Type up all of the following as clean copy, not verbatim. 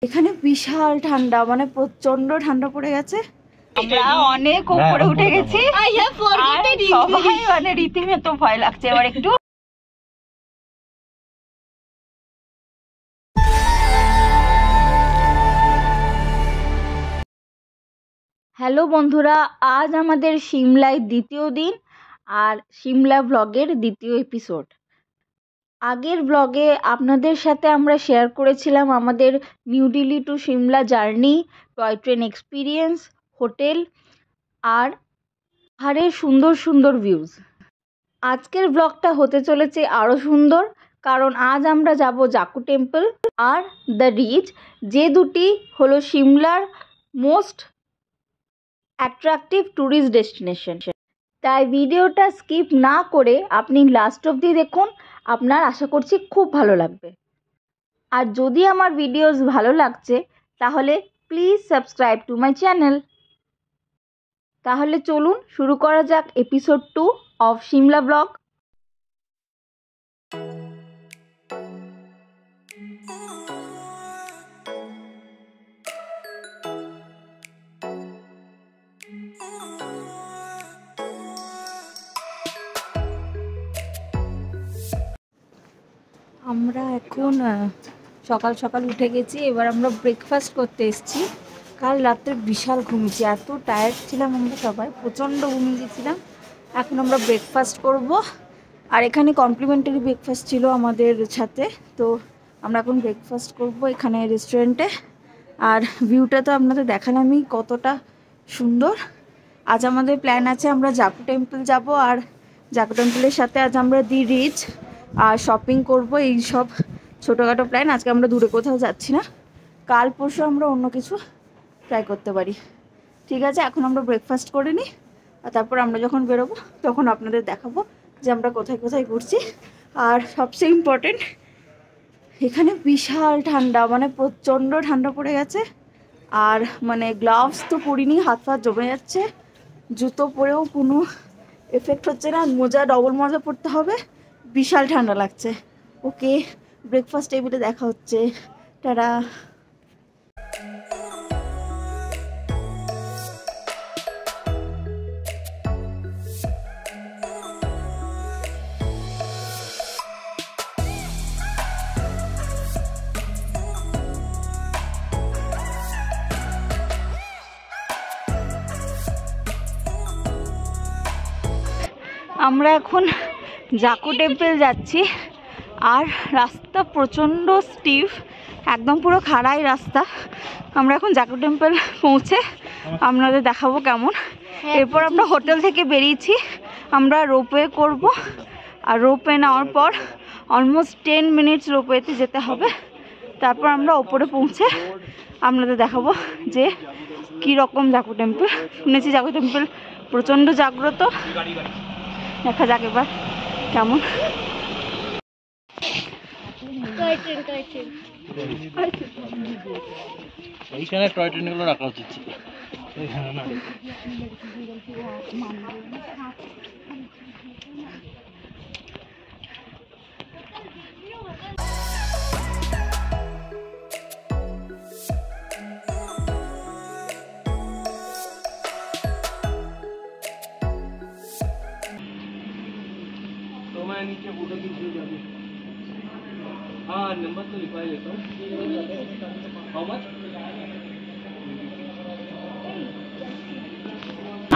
এখানে বিশাল ঠান্ডা, মানে প্রচন্ড ঠান্ডা পড়ে গেছে। আমরা অনেক উপরে উঠে গেছি, সবাই মানে রীতিমতো ভয় লাগছে। এবার একটু হ্যালো বন্ধুরা, আজ আমাদের সিমলায় দ্বিতীয় দিন আর সিমলা ব্লগের দ্বিতীয় এপিসোড। আগের ব্লগে আপনাদের সাথে আমরা শেয়ার করেছিলাম আমাদের New Delhi to Shimla journey, toy train experience, hotel আর পাহাড়ের সুন্দর সুন্দর ভিউজ। আজকের ব্লগটা হতে চলেছে আরও সুন্দর, কারণ আজ আমরা যাব জাকু টেম্পল আর দ্য রিচ, যে দুটি হলো সিমলার মোস্ট অ্যাট্রাকটিভ ট্যুরিস্ট ডেস্টিনেশন। তাই ভিডিওটা স্কিপ না করে আপনি লাস্ট অবধি দেখুন, আপনার আশা করছি খুব ভালো লাগবে। আর যদি আমার ভিডিওস ভালো লাগছে তাহলে please subscribe to my channel. তাহলে চলুন শুরু করা যাক এপিসোড 2 অফ সিমলা ব্লগ। আমরা এখন সকাল সকাল উঠে গেছি, এবার আমরা ব্রেকফাস্ট করতে এসেছি। কাল রাত্রে বিশাল ঘুমিয়েছি, এত টায়ার্ড ছিলাম আমরা সবাই, প্রচণ্ড ঘুমিয়ে গেছিলাম। এখন আমরা ব্রেকফাস্ট করব, আর এখানে কমপ্লিমেন্টারি ব্রেকফাস্ট ছিল আমাদের সাথে, তো আমরা এখন ব্রেকফাস্ট করব এখানে রেস্টুরেন্টে। আর ভিউটা তো আপনাদের দেখালামই কতটা সুন্দর। আজ আমাদের প্ল্যান আছে আমরা জাকু টেম্পল যাব, আর জাকু টেম্পলের সাথে আজ আমরা দি রিচ আর শপিং করব, এই সব ছোটোখাটো প্ল্যান। আজকে আমরা দূরে কোথাও যাচ্ছি না, কাল পরশু আমরা অন্য কিছু ট্রাই করতে পারি। ঠিক আছে, এখন আমরা ব্রেকফাস্ট করে নিই, আর তারপর আমরা যখন বেরোবো তখন আপনাদের দেখাবো যে আমরা কোথায় কোথায় ঘুরছি। আর সবচেয়ে ইম্পর্টেন্ট, এখানে বিশাল ঠান্ডা, মানে প্রচণ্ড ঠান্ডা পড়ে গেছে। আর মানে গ্লাভস তো পরিনি, হাত পা জমে যাচ্ছে, জুতো পরেও কোনো এফেক্ট হচ্ছে না, মোজা ডবল মোজা পরতে হবে, বিশাল ঠান্ডা লাগছে। ওকে, ব্রেকফাস্ট টেবিলে দেখা হচ্ছে, টাটা। আমরা এখন জাকু টেম্পল যাচ্ছি, আর রাস্তা প্রচণ্ড স্টিফ, একদম পুরো খাড়াই রাস্তা। আমরা এখন জাকু টেম্পল পৌঁছে আপনাদের দেখাবো কেমন। এরপর আমরা হোটেল থেকে বেরিয়েছি, আমরা রোপওয়ে করব, আর রোপওয়ে নেওয়ার পর অলমোস্ট 10 মিনিটস রোপওয়েতে যেতে হবে। তারপর আমরা ওপরে পৌঁছে আপনাদের দেখাবো যে কী রকম জাকু টেম্পল। শুনেছি জাকু টেম্পল প্রচণ্ড জাগ্রত, দেখা যাক এবার কেমন। এইখানে টয় ট্রেনগুলো রাখা উচিত ছিল। नीचे फोटो खींच जाती। हाँ, नंबर तो लिखवा लेता हूँ। How much?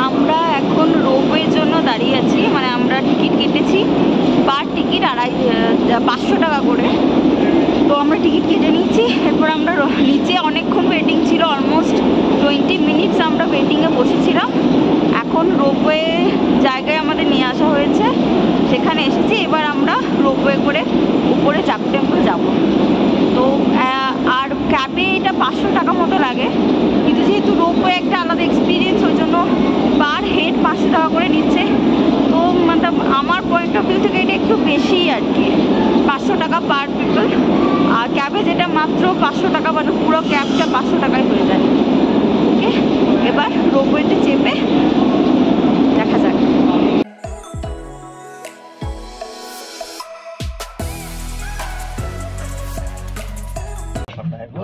আমরা এখন রোপওয়ের জন্য দাঁড়িয়ে আছি, মানে আমরা টিকিট কেটেছি, পার টিকিট 500 টাকা করে। তো আমরা টিকিট কেটে নিচ্ছি, এরপর আমরা নিচে অনেকক্ষণ ওয়েটিং ছিল, অলমোস্ট 20 মিনিটস আমরা ওয়েটিংয়ে বসেছিলাম। এখন রোপওয়ে জায়গায় আমাদের নিয়ে আসা হয়েছে, সেখানে এসেছি। এবার আমরা রোপওয়ে করে উপরে জাকু টেম্পল যাব। তো আর ক্যাবে এটা 500 টাকা মতো লাগে, কিন্তু যেহেতু রোপওয়ে একটা আলাদা এক্সপিরিয়েন্স, ওই জন্য পার হেড 500 টাকা করে নিচ্ছে। তো মানে আমার পয়েন্ট অফ ভিউ থেকে এটা একটু বেশি আর কি, 500 টাকা পার পিপল। আর ক্যাবে যেটা মাত্র 500 টাকা, মানে পুরো ক্যাবটা 500 টাকায় হয়ে যায়। ওকে, এবার রোপওয়েতে চেপে দেখা যাক।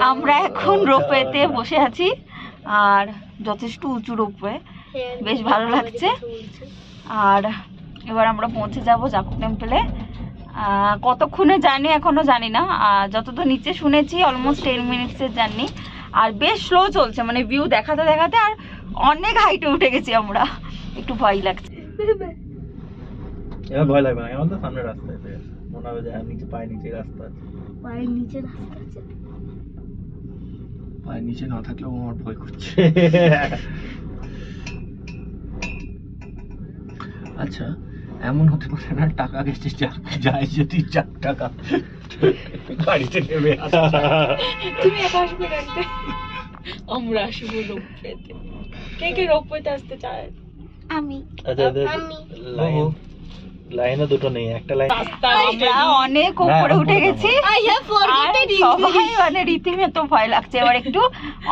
আমরা এখন রোপওয়েতে বসে আছি, আর যথেষ্ট উঁচু রোপওয়ে, বেশ ভালো লাগছে। আর এবার আমরা পৌঁছে যাব জাকুর টেম্পলে। কতক্ষণে জার্নি এখনো জানি না, যতদূর নিচে শুনেছি অলমোস্ট 10 মিনিটসের জার্নি। আর বেশ স্লো চলছে, মানে ভিউ দেখাতে দেখাতে আর অনেক হাইটে উঠে গেছি আমরা, একটু ভয় লাগছে। এবার ভয় লাগবে না, এখন তো সামনে রাস্তা আছে, মনে হবে যে নিচে পায়ের নিচে রাস্তা আছে। পায়ের নিচে রাস্তা আছে, পায়ের নিচে না থাকলেও আমার ভয় করছে। আচ্ছা, এমন হতে পারে না টাকা গেছে যায় যদি 4 টাকা গাড়িতে নেবে। তুমি একা আসবে গাড়িতে, আমরা আসবো রোপওয়েতে। কে কে রোপওয়েতে আসতে চায়? আমি। আচ্ছা, লাইনে দুটো নেই, একটা লাইন। আমরা অনেক উপরে উঠে গেছি, সবাই মানে রীতিমতো ভয় লাগছে। এবার একটু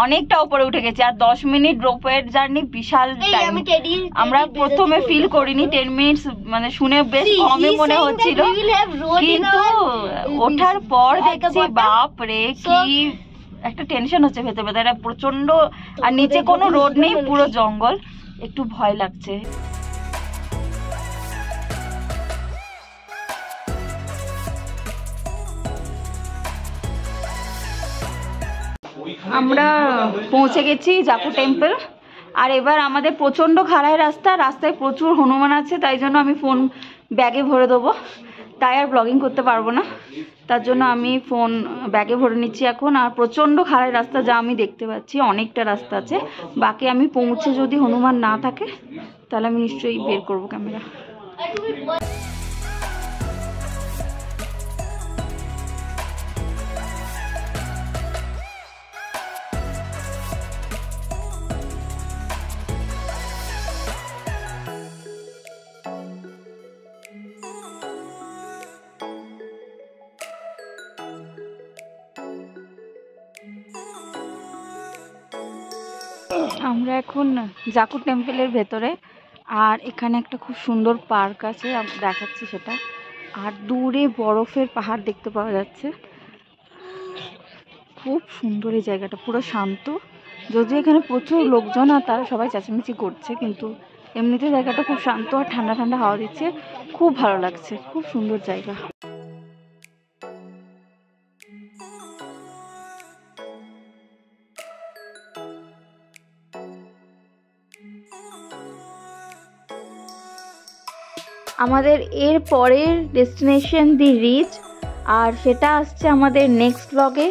অনেকটা উপরে উঠে গেছি, আর 10 মিনিট রোপওয়ের জার্নি বিশাল টাইম। আমরা প্রথমে ফিল করিনি 10 মিনিটস, মানে শুনে বেশ কমই মনে হচ্ছিল, কিন্তু ওঠার পর দেখছি বাপ রে কি একটা টেনশন হচ্ছে ভেতরে ভেতরে, প্রচন্ড। আর নিচে কোনো রোড নেই, পুরো জঙ্গল, একটু ভয় লাগছে। আমরা পৌঁছে গেছি জাকুর টেম্পল। আর এবার আমাদের প্রচণ্ড খাড়াই রাস্তা, রাস্তায় প্রচুর হনুমান আছে, তাই জন্য আমি ফোন ব্যাগে ভরে দেবো, তাই আর ব্লগিং করতে পারবো না। তার জন্য আমি ফোন ব্যাগে ভরে নিচ্ছি এখন। আর প্রচণ্ড খাড়াই রাস্তা, যা আমি দেখতে পাচ্ছি, অনেকটা রাস্তা আছে বাকি। আমি পৌঁছে যদি হনুমান না থাকে তাহলে আমি নিশ্চয়ই বের করবো ক্যামেরা। আমরা এখন জাকুর টেম্পলের ভেতরে, আর এখানে একটা খুব সুন্দর পার্ক আছে, দেখাচ্ছি সেটা। আর দূরে বরফের পাহাড় দেখতে পাওয়া যাচ্ছে, খুব সুন্দর এই জায়গাটা, পুরো শান্ত। যদিও এখানে প্রচুর লোকজন আর তারা সবাই চেঁচামেচি করছে, কিন্তু এমনিতে জায়গাটা খুব শান্ত আর ঠান্ডা ঠান্ডা হাওয়া দিচ্ছে, খুব ভালো লাগছে, খুব সুন্দর জায়গা। আমাদের এর পরের ডেস্টিনেশন দি রিচ, আর সেটা আসছে আমাদের নেক্সট ব্লগে।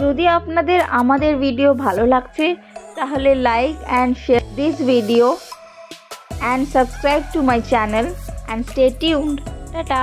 যদি আপনাদের আমাদের ভিডিও ভালো লাগছে তাহলে like and share this video and subscribe to my channel and stay tuned. Tata.